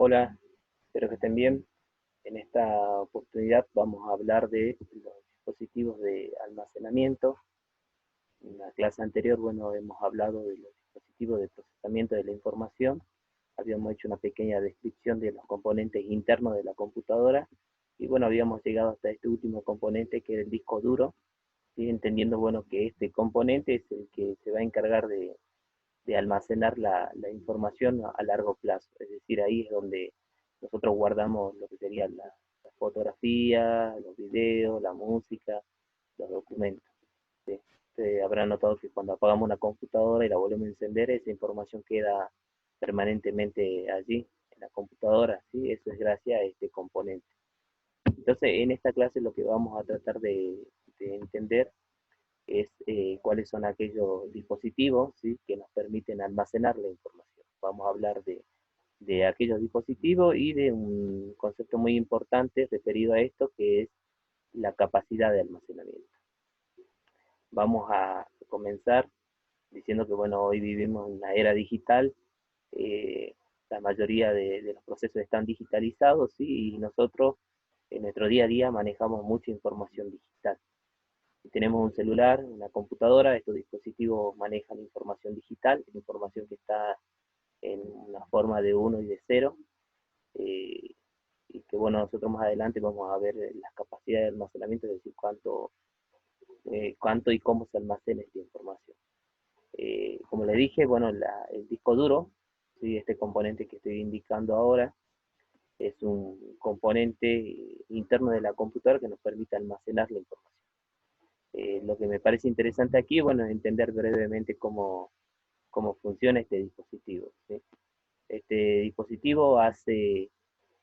Hola, espero que estén bien. En esta oportunidad vamos a hablar de los dispositivos de almacenamiento. En la clase anterior, bueno, hemos hablado de los dispositivos de procesamiento de la información. Habíamos hecho una pequeña descripción de los componentes internos de la computadora y bueno, habíamos llegado hasta este último componente que es el disco duro, ¿sí? Entendiendo, bueno, que este componente es el que se va a encargar de almacenar la información a largo plazo. Es decir, ahí es donde nosotros guardamos lo que serían las fotografías, los videos, la música, los documentos. ¿Sí? Ustedes habrán notado que cuando apagamos una computadora y la volvemos a encender, esa información queda permanentemente allí, en la computadora. ¿Sí? Eso es gracias a este componente. Entonces, en esta clase lo que vamos a tratar de entender es cuáles son aquellos dispositivos, ¿sí?, que nos permiten almacenar la información. Vamos a hablar de aquellos dispositivos y de un concepto muy importante referido a esto, que es la capacidad de almacenamiento. Vamos a comenzar diciendo que, bueno, hoy vivimos en una era digital, eh, la mayoría de los procesos están digitalizados, ¿sí? Y nosotros en nuestro día a día manejamos mucha información digital. Si tenemos un celular, una computadora, estos dispositivos manejan información digital, información que está en una forma de uno y de cero, eh, y que bueno, nosotros más adelante vamos a ver las capacidades de almacenamiento, es decir, cuánto y cómo se almacena esta información. Como le dije, bueno, el disco duro, ¿sí?, este componente que estoy indicando ahora, es un componente interno de la computadora que nos permite almacenar la información. Lo que me parece interesante aquí, bueno, es entender brevemente cómo funciona este dispositivo, ¿sí? Este dispositivo hace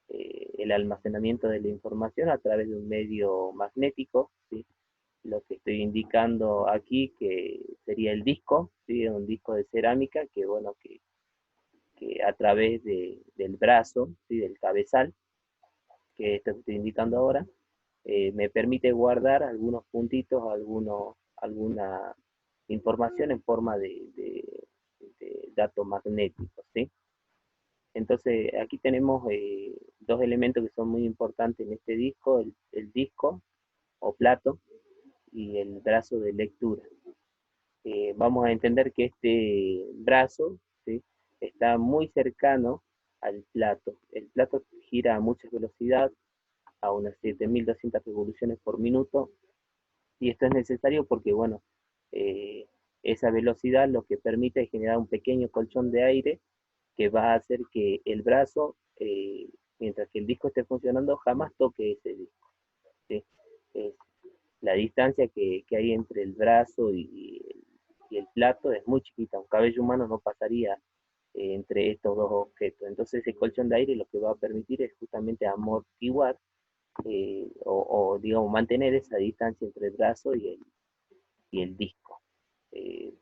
el almacenamiento de la información a través de un medio magnético, ¿sí? Lo que estoy indicando aquí que sería el disco, ¿sí? Un disco de cerámica que, bueno, que a través del brazo, ¿sí?, del cabezal, que esto que estoy indicando ahora, me permite guardar algunos puntitos, alguna información en forma de datos magnéticos, ¿sí? Entonces, aquí tenemos dos elementos que son muy importantes en este disco, el disco o plato y el brazo de lectura. Vamos a entender que este brazo, ¿sí?, está muy cercano al plato. El plato gira a mucha velocidad, a unas 7.200 revoluciones por minuto, y esto es necesario porque, bueno, eh, esa velocidad lo que permite es generar un pequeño colchón de aire que va a hacer que el brazo, mientras que el disco esté funcionando, jamás toque ese disco, ¿sí? Es, la distancia que hay entre el brazo y el plato es muy chiquita. Un cabello humano no pasaría entre estos dos objetos. Entonces ese colchón de aire lo que va a permitir es justamente amortiguar digamos, mantener esa distancia entre el brazo y el disco.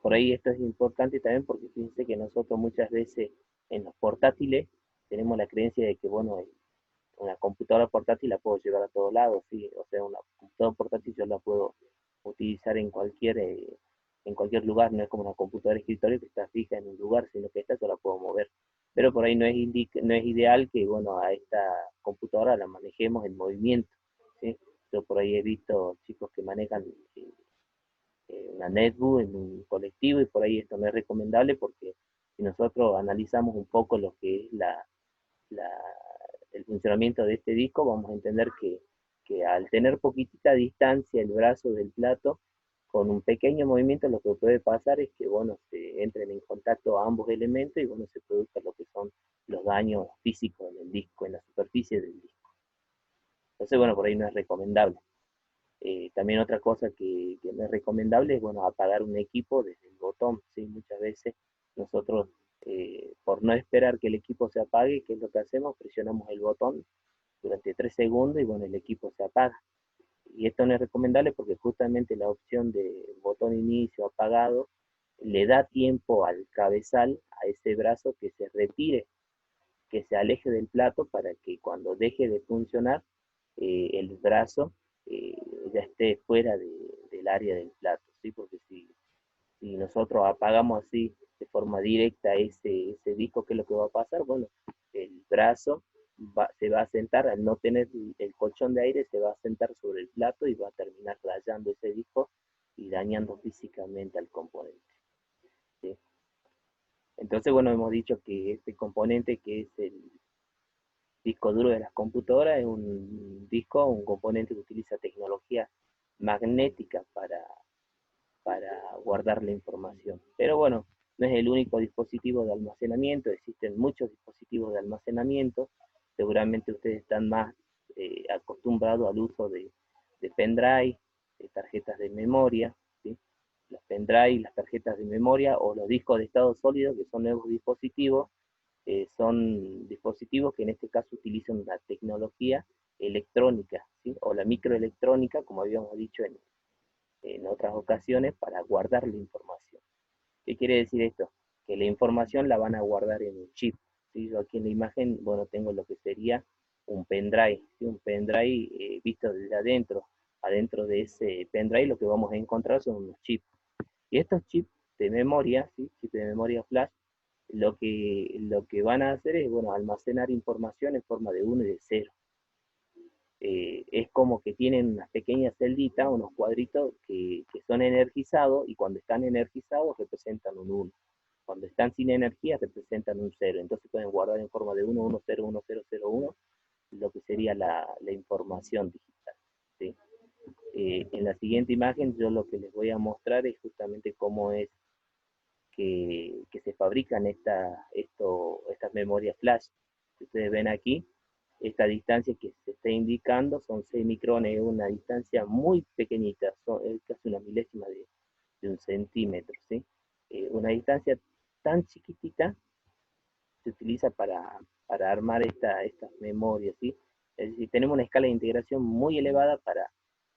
Por ahí esto es importante también porque fíjense que nosotros muchas veces en los portátiles tenemos la creencia de que, bueno, una computadora portátil la puedo llevar a todos lados, ¿sí? O sea, una computadora portátil yo la puedo utilizar en cualquier lugar, no es como una computadora de escritorio que está fija en un lugar, sino que esta yo la puedo mover. Pero por ahí no es ideal que, bueno, a esta computadora la manejemos en movimiento, ¿sí? Yo por ahí he visto chicos que manejan una netbook en un colectivo y por ahí esto no es recomendable porque si nosotros analizamos un poco lo que es la, el funcionamiento de este disco, vamos a entender que al tener poquitita distancia el brazo del plato, con un pequeño movimiento lo que puede pasar es que, bueno, se entren en contacto a ambos elementos y, bueno, se produzca lo que son los daños físicos en el disco, en la superficie del disco. Entonces, bueno, por ahí no es recomendable. También otra cosa que no es recomendable es, bueno, apagar un equipo desde el botón, ¿sí? Muchas veces nosotros, por no esperar que el equipo se apague, ¿qué es lo que hacemos? Presionamos el botón durante 3 segundos y, bueno, el equipo se apaga. Y esto no es recomendable porque justamente la opción de botón inicio apagado le da tiempo al cabezal, a ese brazo, que se retire, que se aleje del plato para que cuando deje de funcionar el brazo eh, ya esté fuera del área del plato, ¿sí? Porque si nosotros apagamos así de forma directa ese disco, ¿qué es lo que va a pasar? Bueno, el brazo se va a sentar, al no tener el colchón de aire, se va a sentar sobre el plato y va a terminar rayando ese disco y dañando físicamente al componente, ¿sí? Entonces, bueno, hemos dicho que este componente que es el disco duro de las computadoras es un disco, un componente que utiliza tecnología magnética para guardar la información. Pero bueno, no es el único dispositivo de almacenamiento, existen muchos dispositivos de almacenamiento, seguramente ustedes están más acostumbrados al uso de pendrive, de tarjetas de memoria, ¿sí? Los pendrive, las tarjetas de memoria o los discos de estado sólido, que son nuevos dispositivos, son dispositivos que en este caso utilizan la tecnología electrónica, ¿sí? O la microelectrónica, como habíamos dicho en otras ocasiones, para guardar la información. ¿Qué quiere decir esto? Que la información la van a guardar en un chip, ¿sí? Yo aquí en la imagen, bueno, tengo lo que sería un pendrive, ¿sí? Un pendrive visto desde adentro. Adentro de ese pendrive lo que vamos a encontrar son unos chips. Y estos chips de memoria, ¿sí? Chips de memoria flash, lo que van a hacer es, bueno, almacenar información en forma de 1 y de 0. Es como que tienen unas pequeñas celditas, unos cuadritos que son energizados y cuando están energizados representan un 1. Cuando están sin energía representan un 0. Entonces pueden guardar en forma de 1, 1, 0, 1, 0, 0, 1 lo que sería la información digital, ¿sí? En la siguiente imagen yo lo que les voy a mostrar es justamente cómo es que se fabrican estas memorias flash. Si ustedes ven aquí, esta distancia que se está indicando son 6 micrones, es una distancia muy pequeñita, es casi una milésima de un centímetro, ¿sí? Una distancia tan chiquitita se utiliza para armar estas memorias, ¿sí? Es decir, tenemos una escala de integración muy elevada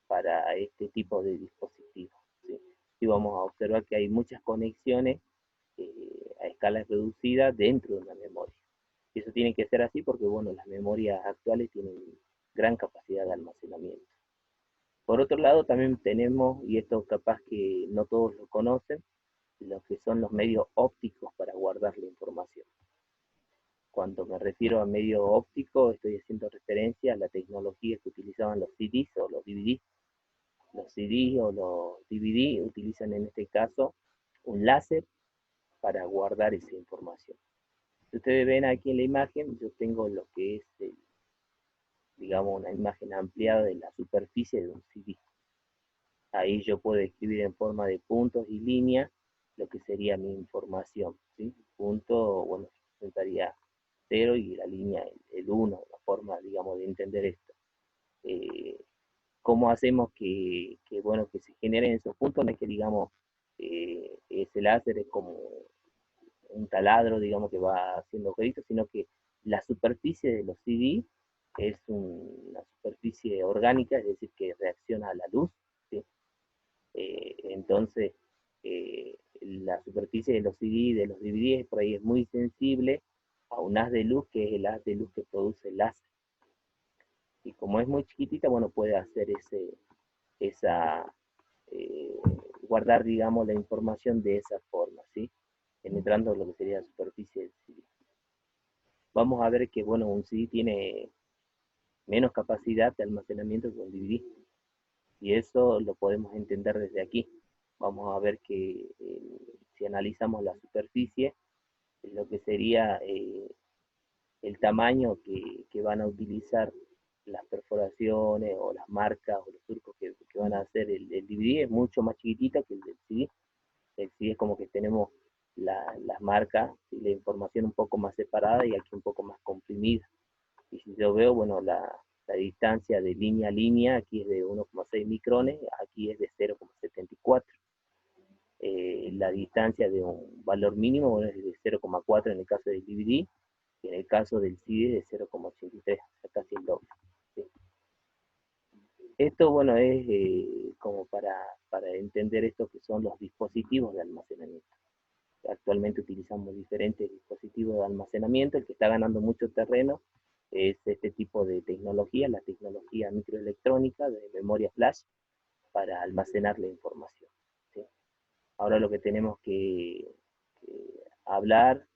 para este tipo de dispositivos, ¿sí? Y vamos a observar que hay muchas conexiones a escala reducida dentro de una memoria. Y eso tiene que ser así porque, bueno, las memorias actuales tienen gran capacidad de almacenamiento. Por otro lado, también tenemos, y esto capaz que no todos lo conocen, lo que son los medios ópticos para guardar la información. Cuando me refiero a medio óptico, estoy haciendo referencia a la tecnología que utilizaban los CDs o los DVD. Los CDs o los DVD utilizan en este caso un láser para guardar esa información. Si ustedes ven aquí en la imagen, yo tengo lo que es, digamos, una imagen ampliada de la superficie de un CD. Ahí yo puedo escribir en forma de puntos y líneas lo que sería mi información, ¿sí? Punto, bueno, representaría 0 y la línea el 1, la forma, digamos, de entender esto. Eh, ¿Cómo hacemos bueno, que se generen esos puntos? No es que, digamos, ese láser es como un taladro, digamos, que va haciendo agujeritos, sino que la superficie de los CD es una superficie orgánica, es decir, que reacciona a la luz, ¿sí? Entonces, la superficie de los CD, de los DVD, por ahí es muy sensible a un haz de luz, que es el haz de luz que produce el láser. Y como es muy chiquitita, bueno, puede hacer esa, eh, guardar, digamos, la información de esa forma, ¿sí? Penetrando lo que sería la superficie del CD. Vamos a ver que, bueno, un CD tiene menos capacidad de almacenamiento que un DVD. Y eso lo podemos entender desde aquí. Vamos a ver que si analizamos la superficie, lo que sería el tamaño que van a utilizar las perforaciones o las marcas o los surcos que van a hacer el DVD es mucho más chiquitita que el del CD. El CD es como que tenemos las marcas y la información un poco más separada y aquí un poco más comprimida. Y si yo veo, bueno, la distancia de línea a línea, aquí es de 1,6 micrones, aquí es de 0,74. La distancia de un valor mínimo, bueno, es de 0,4 en el caso del DVD, y en el caso del CD es de 0,83, o sea, casi el doble, ¿sí? Esto, bueno, es como para entender esto que son los dispositivos de almacenamiento. Actualmente utilizamos diferentes dispositivos de almacenamiento. El que está ganando mucho terreno es este tipo de tecnología, la tecnología microelectrónica de memoria flash para almacenar la información, ¿sí? Ahora lo que tenemos que hablar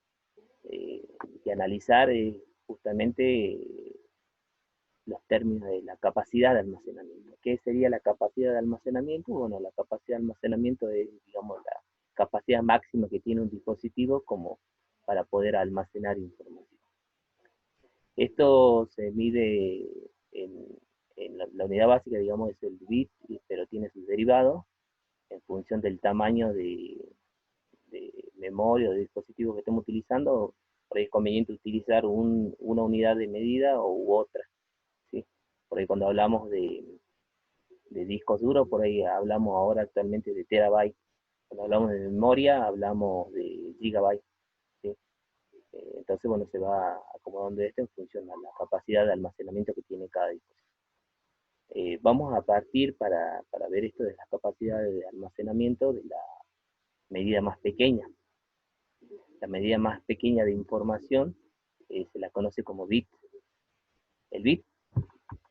y analizar es justamente los términos de la capacidad de almacenamiento. ¿Qué sería la capacidad de almacenamiento? Bueno, la capacidad de almacenamiento es, digamos, la capacidad máxima que tiene un dispositivo como para poder almacenar información. Esto se mide en la unidad básica, digamos, es el bit, pero tiene sus derivados en función del tamaño de memoria o de dispositivo que estemos utilizando. Por ahí es conveniente utilizar una unidad de medida u otra, ¿sí? Por ahí cuando hablamos de discos duros, por ahí hablamos ahora actualmente de terabyte. Cuando hablamos de memoria, hablamos de gigabyte, ¿sí? Entonces, bueno, se va acomodando esto en función a la capacidad de almacenamiento que tiene cada dispositivo. Vamos a partir para ver esto de las capacidades de almacenamiento de la medida más pequeña. La medida más pequeña de información se la conoce como bit. El bit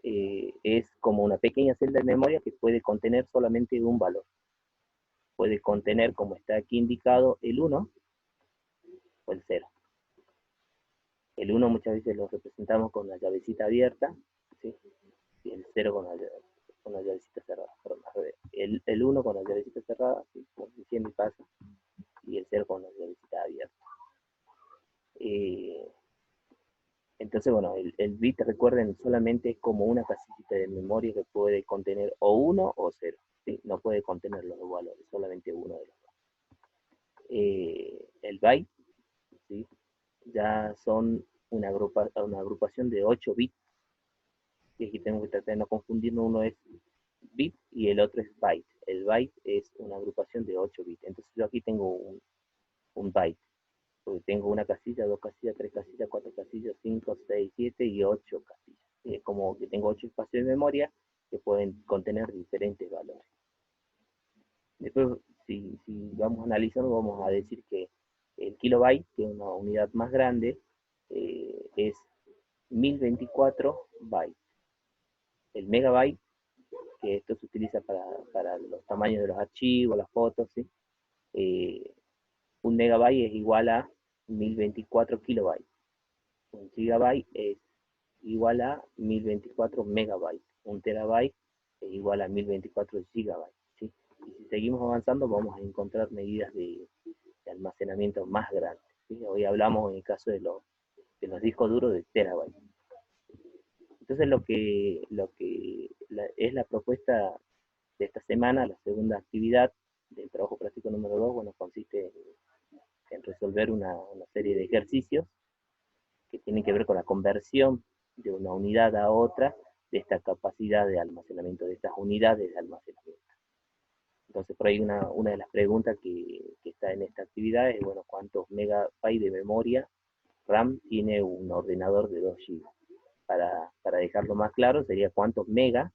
es como una pequeña celda de memoria que puede contener solamente un valor. Puede contener, como está aquí indicado, el 1 o el 0. El 1 muchas veces lo representamos con la llavecita abierta, ¿sí? Y el 0 con la llavecita cerrada. Perdón, el 1 con la llavecita cerrada, ¿sí? Como diciendo y pasa, y el 0 con la llavecita abierta. Entonces, bueno, el bit, recuerden, solamente es como una casillita de memoria que puede contener o 1 o 0. ¿Sí? No puede contener los dos valores, solamente uno de los dos. El byte, ¿sí? Ya son una agrupación de 8 bits. Y aquí tengo que tratar de no confundirnos, uno es bit y el otro es byte. El byte es una agrupación de 8 bits. Entonces yo aquí tengo un byte, porque tengo una casilla, dos casillas, tres casillas, cuatro casillas, 5, 6, 7 y 8 casillas. Es como que tengo 8 espacios de memoria que pueden contener diferentes valores. Después, si vamos analizando, vamos a decir que el kilobyte, que es una unidad más grande, es 1024 bytes. El megabyte, que esto se utiliza para los tamaños de los archivos, las fotos, ¿sí? Un megabyte es igual a 1024 kilobytes. Un gigabyte es igual a 1024 megabytes. Un terabyte es igual a 1024 gigabytes, ¿sí? Y si seguimos avanzando, vamos a encontrar medidas de almacenamiento más grandes, ¿sí? Hoy hablamos en el caso de los discos duros de terabytes. Entonces, es la propuesta de esta semana, la segunda actividad del trabajo práctico número 2, bueno, consiste en resolver una serie de ejercicios que tienen que ver con la conversión de una unidad a otra de esta capacidad de almacenamiento, de estas unidades de almacenamiento. Entonces, por ahí una de las preguntas que está en esta actividad es, bueno, ¿cuántos megabytes de memoria RAM tiene un ordenador de 2 GB? Para dejarlo más claro, sería cuántos megas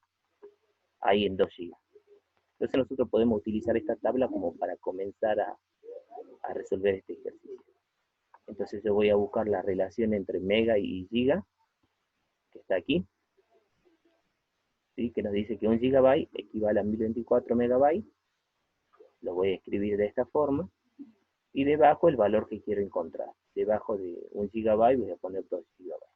hay en 2 GB. Entonces nosotros podemos utilizar esta tabla como para comenzar a resolver este ejercicio. Entonces yo voy a buscar la relación entre mega y giga, que está aquí, ¿sí? Que nos dice que un gigabyte equivale a 1024 megabytes. Lo voy a escribir de esta forma. Y debajo el valor que quiero encontrar. Debajo de un gigabyte voy a poner 2 gigabytes.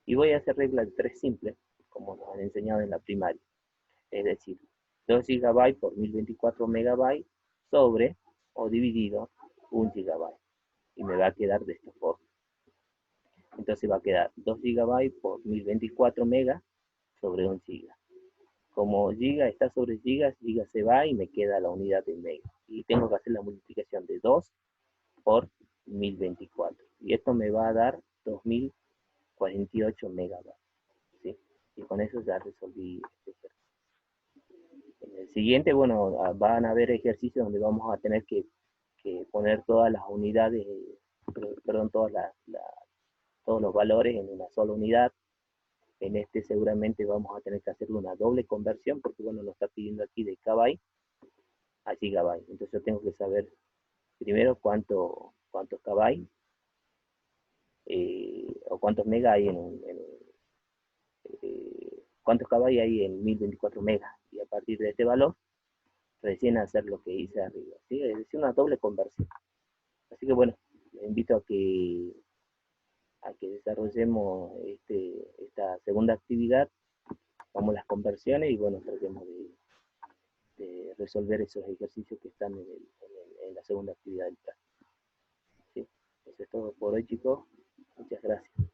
Y voy a hacer regla de 3 simple, como nos han enseñado en la primaria. Es decir, 2 gigabytes por 1024 megabytes sobre o dividido 1 gigabyte. Y me va a quedar de esta forma. Entonces va a quedar 2 gigabytes por 1024 megas sobre 1 giga. Como giga está sobre giga, giga se va y me queda la unidad de mega. Y tengo que hacer la multiplicación de 2 por 1024. Y esto me va a dar 2048 megabytes, ¿sí? Y con eso ya resolví este ejercicio. En el siguiente, bueno, van a haber ejercicios donde vamos a tener que poner todas las unidades, perdón, todos los valores en una sola unidad. En este seguramente vamos a tener que hacer una doble conversión porque, bueno, nos está pidiendo aquí de kbyte a gigabyte. Entonces yo tengo que saber primero cuántos kbytes o cuántos megas hay cuántos kbytes hay en 1024 megas. Y a partir de este valor, recién hacer lo que hice arriba, ¿sí? Es decir, una doble conversión. Así que, bueno, les invito a que desarrollemos esta segunda actividad, hagamos las conversiones y bueno, tratemos de resolver esos ejercicios que están en la segunda actividad del plan. ¿Sí? Eso es todo por hoy, chicos. Muchas gracias.